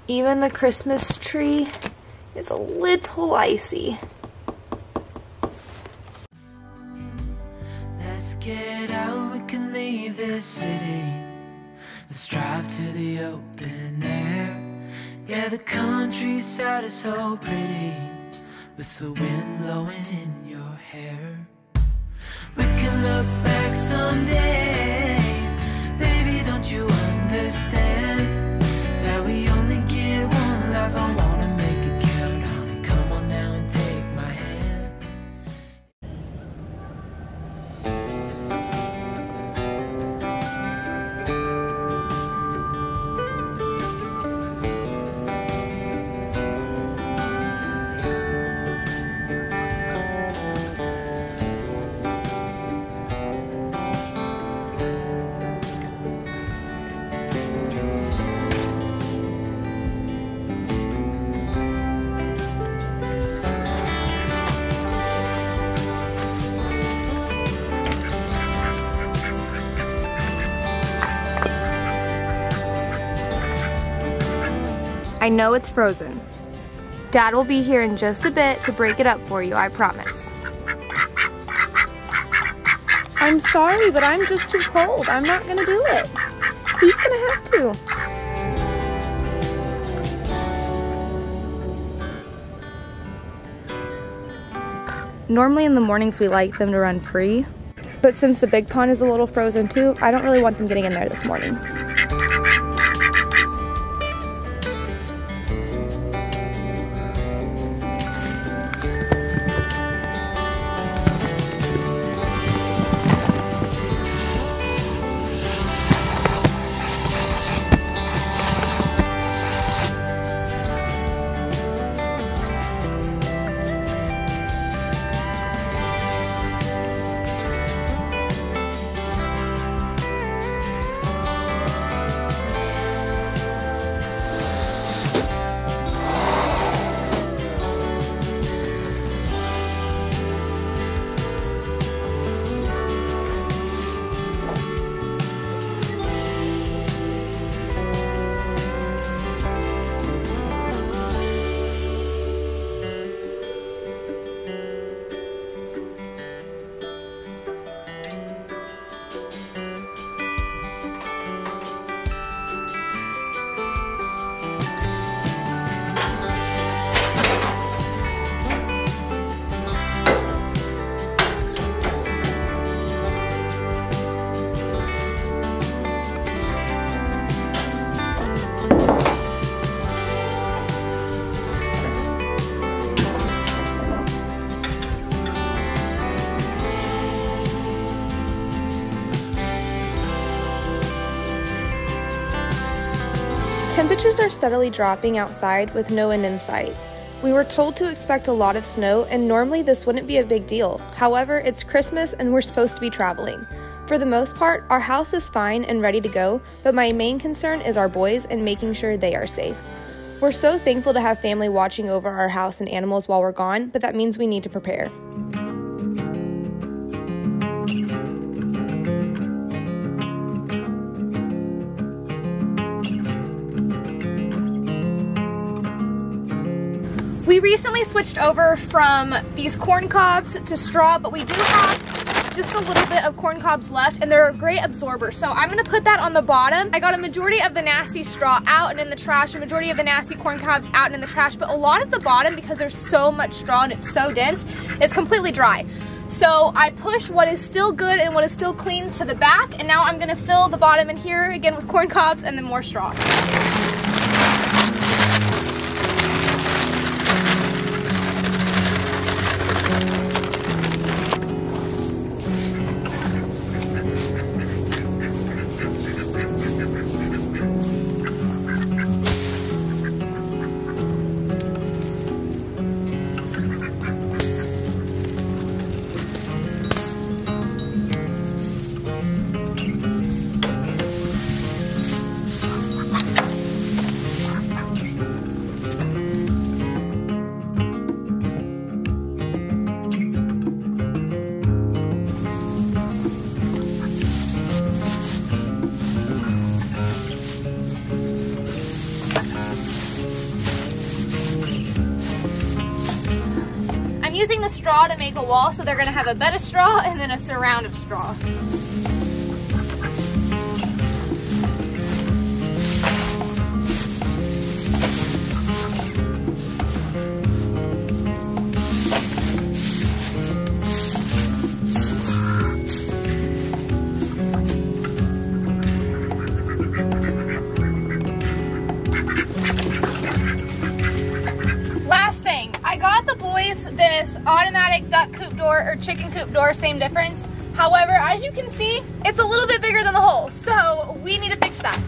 Even the Christmas tree is a little icy. Let's get out, we can leave this city. Let's drive to the open air. Yeah, the countryside is so pretty, with the wind blowing in your hair. We can look back someday. Baby, don't you understand that we only get one life? I wanna make it count, honey. Come on now and take my hand. I know it's frozen. Dad will be here in just a bit to break it up for you, I promise. I'm sorry, but I'm just too cold. I'm not gonna do it. He's gonna have to. Normally in the mornings we like them to run free, but since the big pond is a little frozen too, I don't really want them getting in there this morning. Temperatures are steadily dropping outside with no end in sight. We were told to expect a lot of snow, and normally this wouldn't be a big deal. However, it's Christmas and we're supposed to be traveling. For the most part, our house is fine and ready to go, but my main concern is our boys and making sure they are safe. We're so thankful to have family watching over our house and animals while we're gone, but that means we need to prepare. We recently switched over from these corn cobs to straw, but we do have just a little bit of corn cobs left, and they're a great absorber. So I'm gonna put that on the bottom. I got a majority of the nasty straw out and in the trash, a majority of the nasty corn cobs out and in the trash, but a lot of the bottom, because there's so much straw and it's so dense, is completely dry. So I pushed what is still good and what is still clean to the back, and now I'm gonna fill the bottom in here again with corn cobs and then more straw. I'm using the straw to make a wall, so they're gonna have a bed of straw and then a surround of straw. This automatic duck coop door or chicken coop door, same difference. However, as you can see, it's a little bit bigger than the hole, so we need to fix that.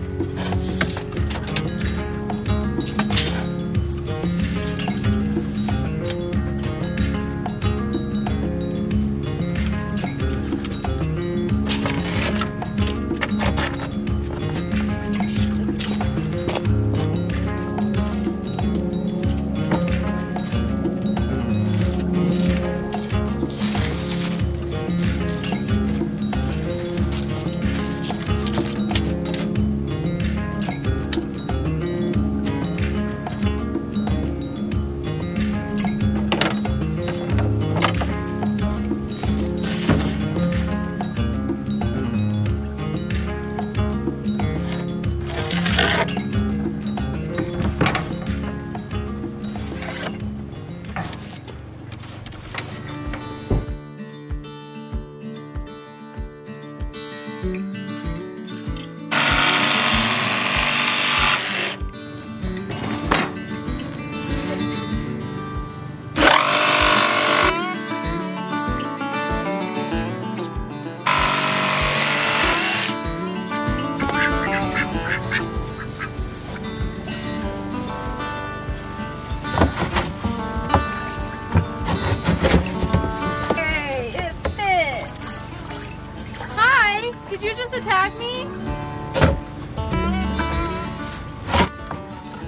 Did you just attack me?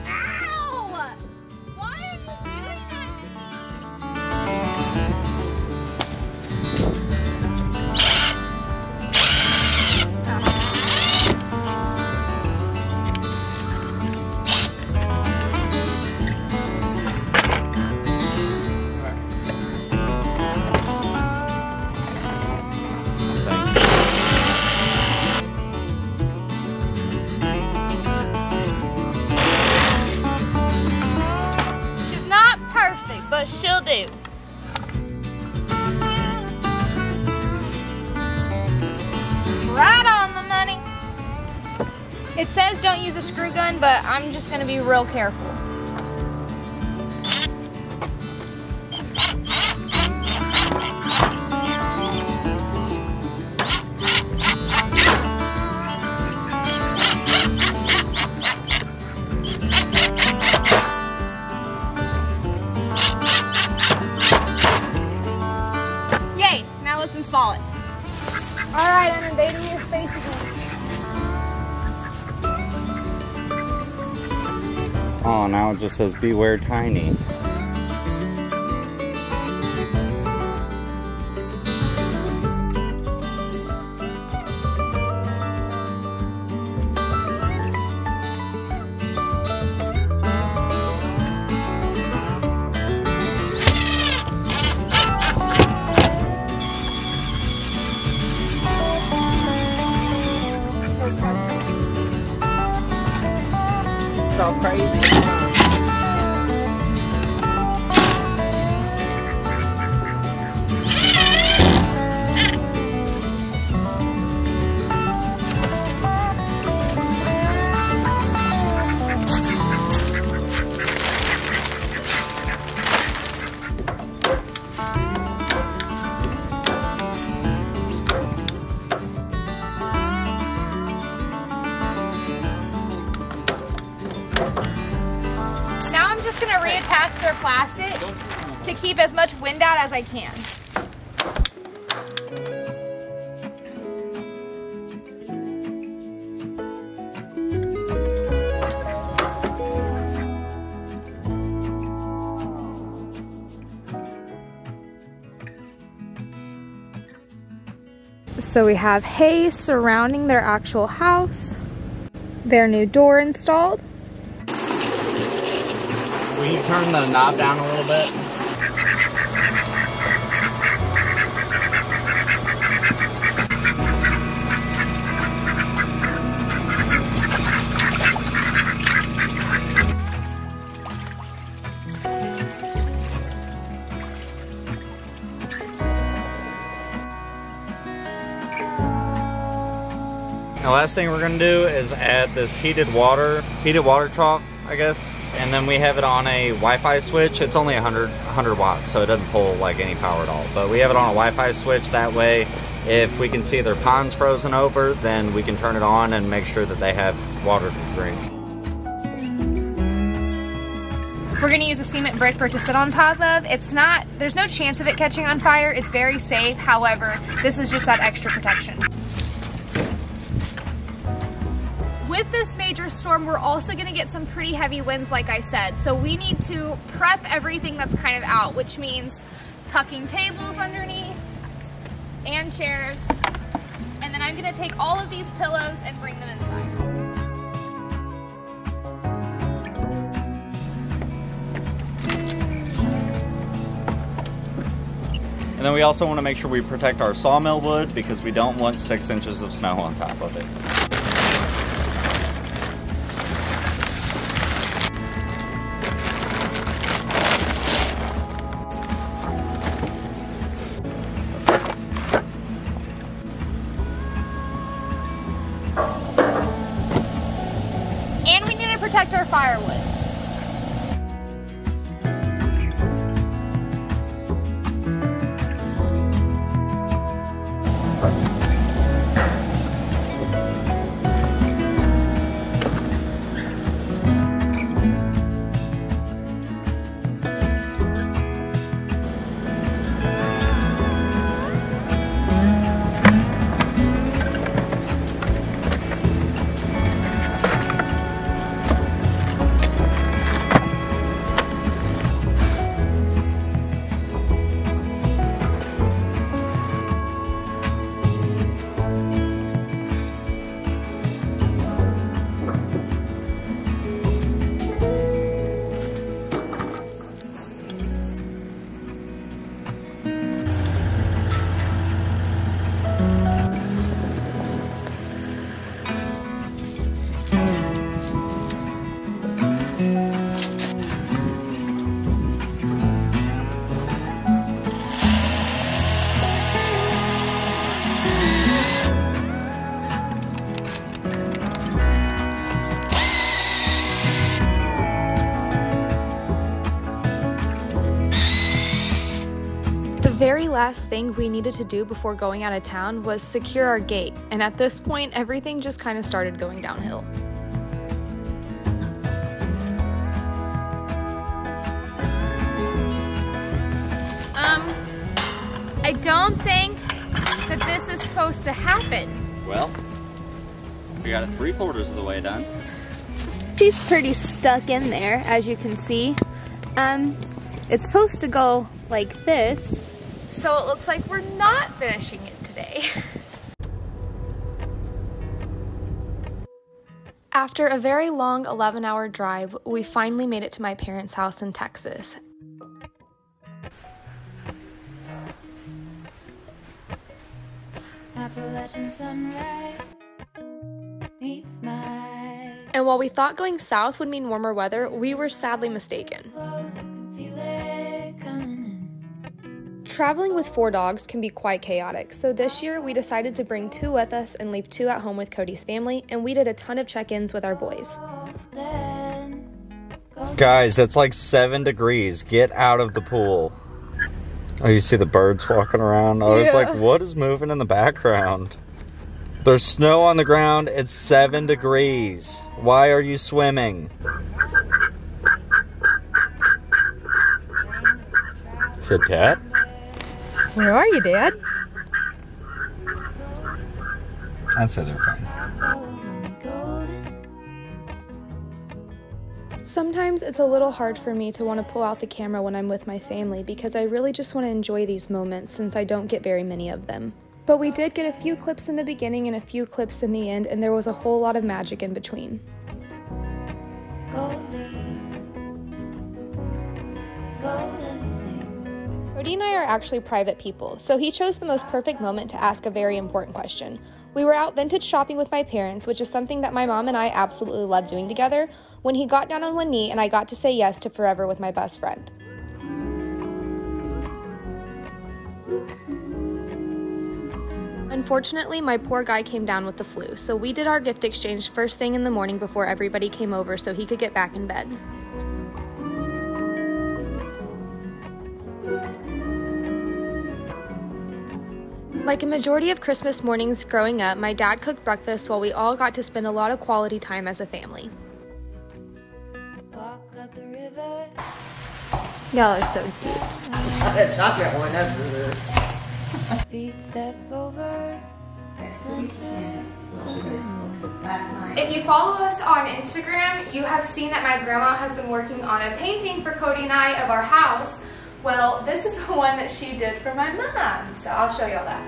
Ow! Why are you doing that to but she'll do. Right on the money. It says don't use a screw gun, but I'm just gonna be real careful. Let's install it. All right, I'm invading your space again. Oh, now it just says beware tiny. So crazy. Reattach their plastic to keep as much wind out as I can. So we have hay surrounding their actual house, their new door installed. Will you turn the knob down a little bit? The last thing we're gonna do is add this heated water trough, I guess. And then we have it on a Wi-Fi switch. It's only 100 watts, so it doesn't pull like any power at all. But we have it on a Wi-Fi switch. That way, if we can see their pond's frozen over, then we can turn it on and make sure that they have water to drink. We're gonna use a cement brick for it to sit on top of. There's no chance of it catching on fire. It's very safe. However, this is just that extra protection. With this major storm, we're also gonna get some pretty heavy winds, like I said. So we need to prep everything that's kind of out, which means tucking tables underneath and chairs. And then I'm gonna take all of these pillows and bring them inside. And then we also want to make sure we protect our sawmill wood because we don't want 6 inches of snow on top of it. And we need to protect our firewood. The very last thing we needed to do before going out of town was secure our gate, and at this point everything just kind of started going downhill. I don't think that this is supposed to happen. Well, we got it 3/4 of the way done. She's pretty stuck in there, as you can see. It's supposed to go like this, so it looks like we're not finishing it today. After a very long 11-hour drive, we finally made it to my parents' house in Texas. Appalachian sunrise meets my And while we thought going south would mean warmer weather, we were sadly mistaken. clothes, I can feel it coming in. Traveling with 4 dogs can be quite chaotic, so this year we decided to bring 2 with us and leave 2 at home with Cody's family, and we did a ton of check-ins with our boys. Then go Guys, it's like 7 degrees. Get out of the pool. Oh, you see the birds walking around? I was Yeah. like, what is moving in the background? There's snow on the ground. It's 7 degrees. Why are you swimming? Is it Dad? Where are you, Dad? I'd say they're fine. golden. Sometimes it's a little hard for me to want to pull out the camera when I'm with my family because I really just want to enjoy these moments since I don't get very many of them. But we did get a few clips in the beginning and a few clips in the end, and there was a whole lot of magic in between. Gold leaves. Gold anything. Cody and I are actually private people, so he chose the most perfect moment to ask a very important question. We were out vintage shopping with my parents, which is something that my mom and I absolutely love doing together, when he got down on one knee and I got to say yes to forever with my best friend. Unfortunately, my poor guy came down with the flu, so we did our gift exchange first thing in the morning before everybody came over so he could get back in bed. Like a majority of Christmas mornings growing up, my dad cooked breakfast while we all got to spend a lot of quality time as a family. Walk up the river. Y'all are so cute. That chocolate one, that's good. Feet step over. If you follow us on Instagram, you have seen that my grandma has been working on a painting for Cody and I of our house. Well, this is the one that she did for my mom, so I'll show y'all that.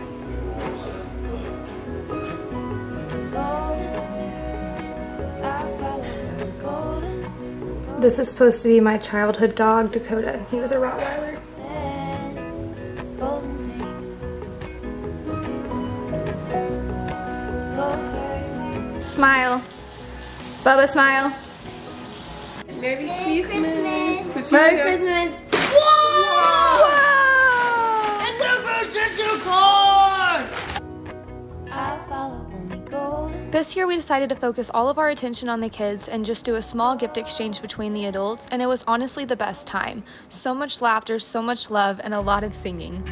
This is supposed to be my childhood dog, Dakota. He was a Rottweiler. Smile. Bubba, smile. Merry Christmas. Merry Christmas. Whoa! It's the first card! I follow only golden. This year we decided to focus all of our attention on the kids and just do a small gift exchange between the adults, and it was honestly the best time. So much laughter, so much love, and a lot of singing.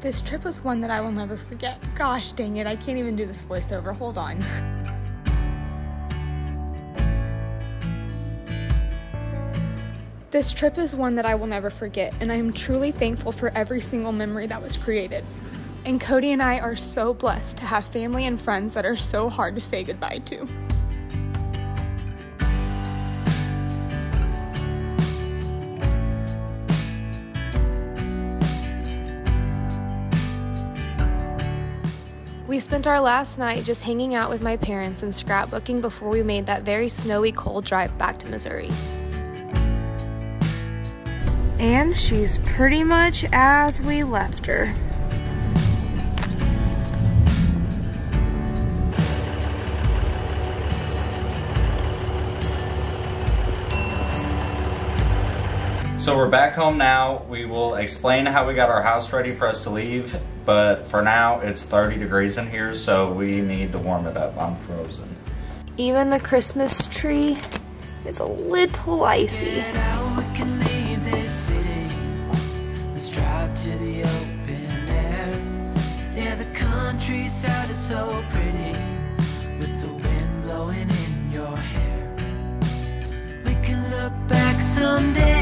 This trip was one that I will never forget. Gosh dang it, I can't even do this voiceover. Hold on. This trip is one that I will never forget, and I am truly thankful for every single memory that was created. And Cody and I are so blessed to have family and friends that are so hard to say goodbye to. We spent our last night just hanging out with my parents and scrapbooking before we made that very snowy, cold drive back to Missouri. And she's pretty much as we left her. So we're back home now. We will explain how we got our house ready for us to leave, but for now it's 30 degrees in here, so we need to warm it up. I'm frozen. Even the Christmas tree is a little icy. Get out, we can leave this city. Let's drive to the open air. Yeah, the countryside is so pretty, with the wind blowing in your hair. We can look back someday